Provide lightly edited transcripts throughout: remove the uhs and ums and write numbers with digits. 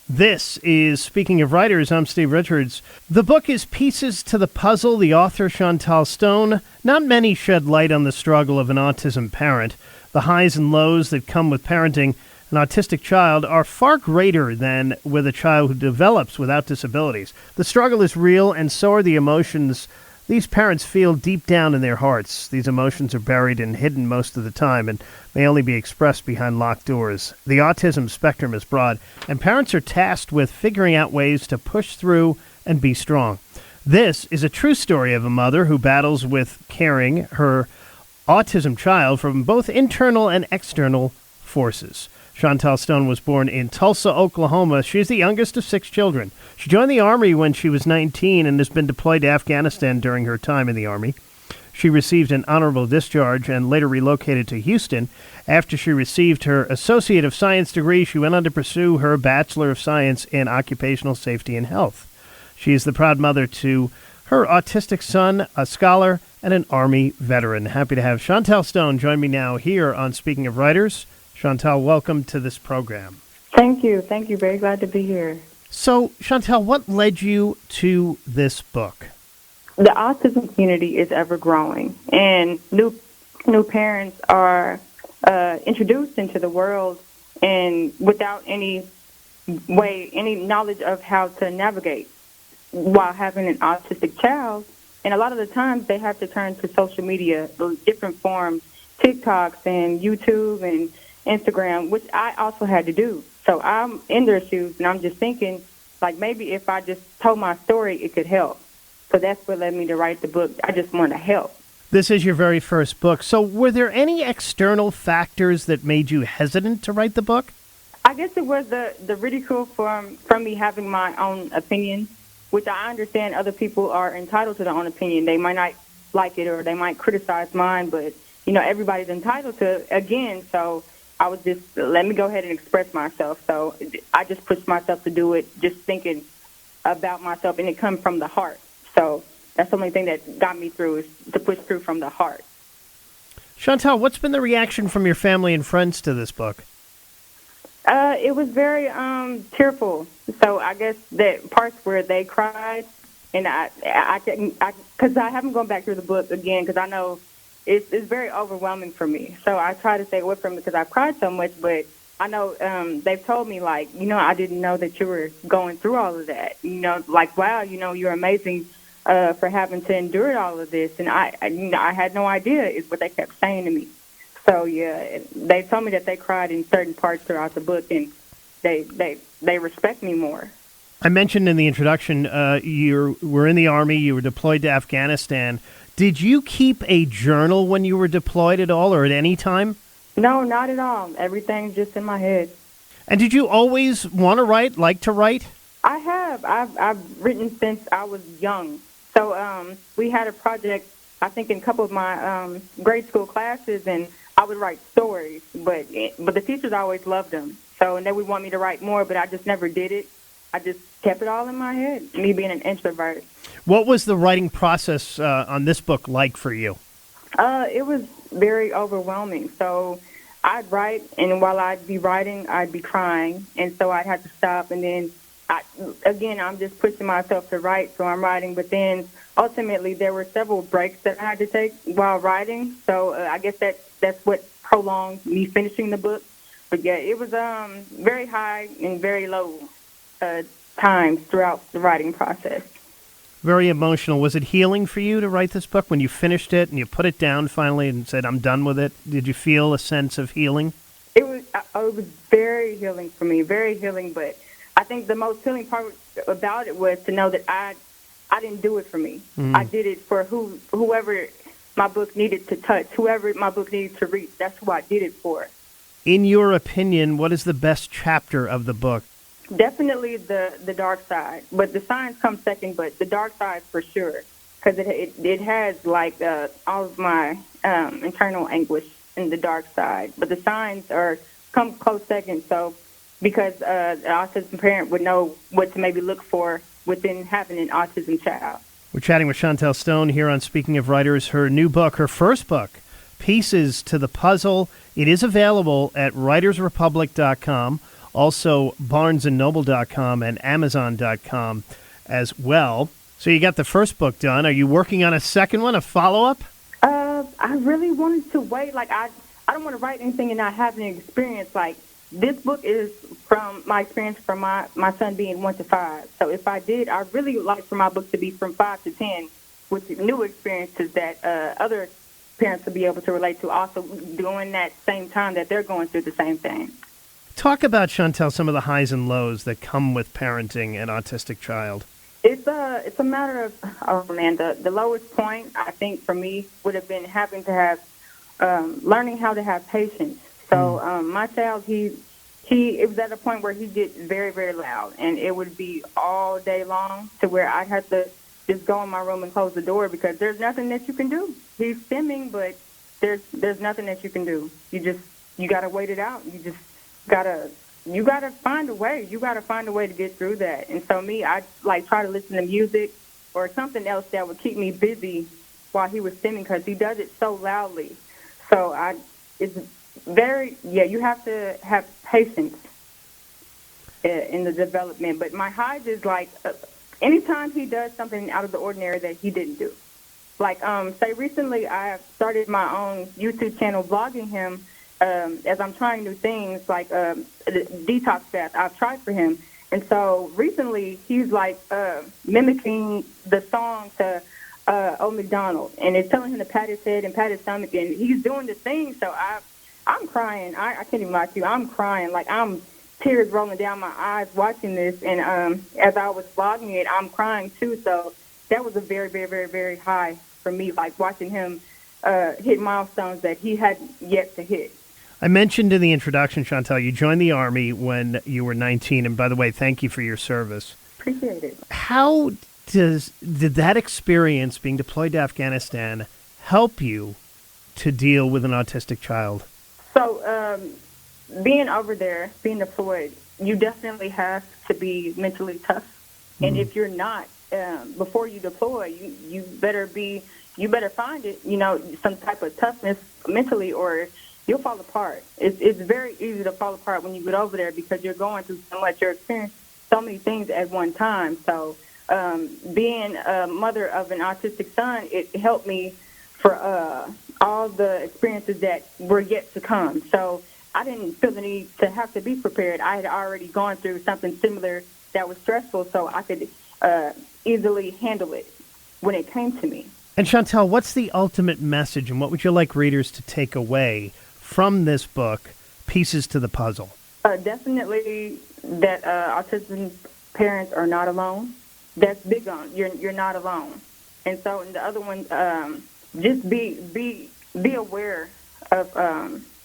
This is Speaking of Writers. I'm Steve Richards. The book is Pieces to the Puzzle. The author, Shantal Stone. Not many shed light on the struggle of an autism parent. The highs and lows that come with parenting an autistic child are far greater than with a child who develops without disabilities. The struggle is real, and so are the emotions these parents feel deep down in their hearts. These emotions are buried and hidden most of the time and may only be expressed behind locked doors. The autism spectrum is broad, and parents are tasked with figuring out ways to push through and be strong. This is a true story of a mother who battles with caring her autism child from both internal and external forces. Shantal Stone was born in Tulsa, Oklahoma. She is the youngest of 6 children. She joined the Army when she was 19 and has been deployed to Afghanistan during her time in the Army. She received an honorable discharge and later relocated to Houston. After she received her Associate of Science degree, she went on to pursue her Bachelor of Science in Occupational Safety and Health. She is the proud mother to her autistic son, a scholar, and an Army veteran. Happy to have Shantal Stone join me now here on Speaking of Writers. Shantal, welcome to this program. Thank you. Thank you. Very glad to be here. So, Shantal, what led you to this book? The autism community is ever growing, and new parents are introduced into the world and without any knowledge of how to navigate while having an autistic child. And a lot of the times they have to turn to social media, different forms, TikToks and YouTube and Instagram, which I also had to do. So I'm in their shoes, and I'm just thinking, like, maybe if I just told my story, it could help. So that's what led me to write the book. I just wanted to help. This is your very first book. So were there any external factors that made you hesitant to write the book? I guess it was the ridicule from me having my own opinion, which I understand other people are entitled to their own opinion. They might not like it or they might criticize mine, but, everybody's entitled to, again, so I was just, let me go ahead and express myself. So I just pushed myself to do it, just thinking about myself, and it comes from the heart. So that's the only thing that got me through, is to push through from the heart. Shantal, what's been the reaction from your family and friends to this book? It was very tearful. So I guess that parts where they cried, and because I haven't gone back through the book again, because I know it's very overwhelming for me. So I try to stay away from it because I've cried so much, but I know they've told me, like, I didn't know that you were going through all of that. Like, wow, you're amazing for having to endure all of this. And I had no idea is what they kept saying to me. So, yeah, they told me that they cried in certain parts throughout the book, and they respect me more. I mentioned in the introduction you were in the Army, you were deployed to Afghanistan. Did you keep a journal when you were deployed at all or at any time? No, not at all. Everything's just in my head. And did you always want to write, like to write? I have. I've written since I was young. So we had a project, I think, in a couple of my grade school classes, and I would write stories, but the teachers always loved them. So, and they would want me to write more, but I just never did it. I just kept it all in my head, me being an introvert. What was the writing process on this book like for you? It was very overwhelming. So I'd write, and while I'd be writing, I'd be crying, and so I'd have to stop. And then, I'm just pushing myself to write, so I'm writing. But then, ultimately, there were several breaks that I had to take while writing. So I guess that's what prolonged me finishing the book. But yeah, it was very high and very low times throughout the writing process. Very emotional. Was it healing for you to write this book when you finished it and you put it down finally and said, I'm done with it? Did you feel a sense of healing? It was very healing for me, very healing. But I think the most healing part about it was to know that I didn't do it for me. I did it for whoever my book needed to touch, whoever my book needed to reach. That's who I did it for. In your opinion, what is the best chapter of the book? Definitely the dark side, but the science comes second. But the dark side for sure, because it has like all of my internal anguish in the dark side. But the signs come close second. So because an autism parent would know what to maybe look for within having an autism child. We're chatting with Shantal Stone here on Speaking of Writers. Her new book, her first book, Pieces to the Puzzle. It is available at writersrepublic.com. also barnesandnoble.com and amazon.com as well. So you got the first book done. Are you working on a second one, a follow-up? I really wanted to wait. Like, I don't want to write anything and not have any experience. Like, this book is from my experience from my son being 1 to 5. So if I did, I really would like for my book to be from 5 to 10 with new experiences that other parents will be able to relate to, also during that same time that they're going through the same thing. Talk about, Shantal, some of the highs and lows that come with parenting an autistic child. It's a matter of, the lowest point, I think, for me would have been having to have, learning how to have patience. So my child, it was at a point where he get very, very loud, and it would be all day long to where I'd have to just go in my room and close the door because there's nothing that you can do. He's stimming, but there's nothing that you can do. You got to wait it out. You gotta find a way. You gotta find a way to get through that. And so I try to listen to music or something else that would keep me busy while he was stimming because he does it so loudly. So you have to have patience in the development. But my highs is anytime he does something out of the ordinary that he didn't do. Like, say recently I started my own YouTube channel vlogging him as I'm trying new things, like the detox fast I've tried for him. And so recently he's mimicking the song to Old MacDonald, and it's telling him to pat his head and pat his stomach, and he's doing the thing. So I'm crying. I can't even lie to you. I'm crying. Like, I'm tears rolling down my eyes watching this, and as I was vlogging it, I'm crying too. So that was a very, very, very, very high for me, like watching him hit milestones that he had yet to hit. I mentioned in the introduction, Shantal, you joined the Army when you were 19, and by the way, thank you for your service. Appreciate it. How did that experience being deployed to Afghanistan help you to deal with an autistic child? So being over there, being deployed, you definitely have to be mentally tough. Mm-hmm. And if you're not, before you deploy, you better find it, some type of toughness mentally, or you'll fall apart. It's very easy to fall apart when you get over there because you're going through so much. You're experiencing so many things at one time. So being a mother of an autistic son, it helped me for all the experiences that were yet to come. So I didn't feel the need to have to be prepared. I had already gone through something similar that was stressful, so I could easily handle it when it came to me. And Shantal, what's the ultimate message, and what would you like readers to take away from this book, Pieces to the Puzzle? Definitely that autism parents are not alone. That's big on you're not alone. And so in the other one, just be aware of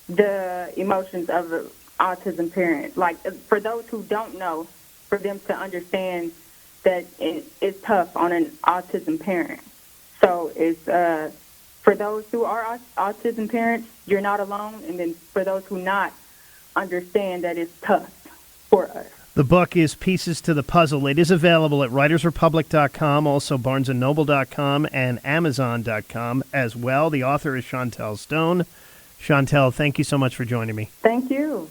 the emotions of an autism parent. Like, for those who don't know, for them to understand that it's tough on an autism parent. So it's for those who are autism parents, you're not alone. And then for those who not, understand that it's tough for us. The book is Pieces to the Puzzle. It is available at writersrepublic.com, also barnesandnoble.com, and amazon.com as well. The author is Shantal Stone. Shantal, thank you so much for joining me. Thank you.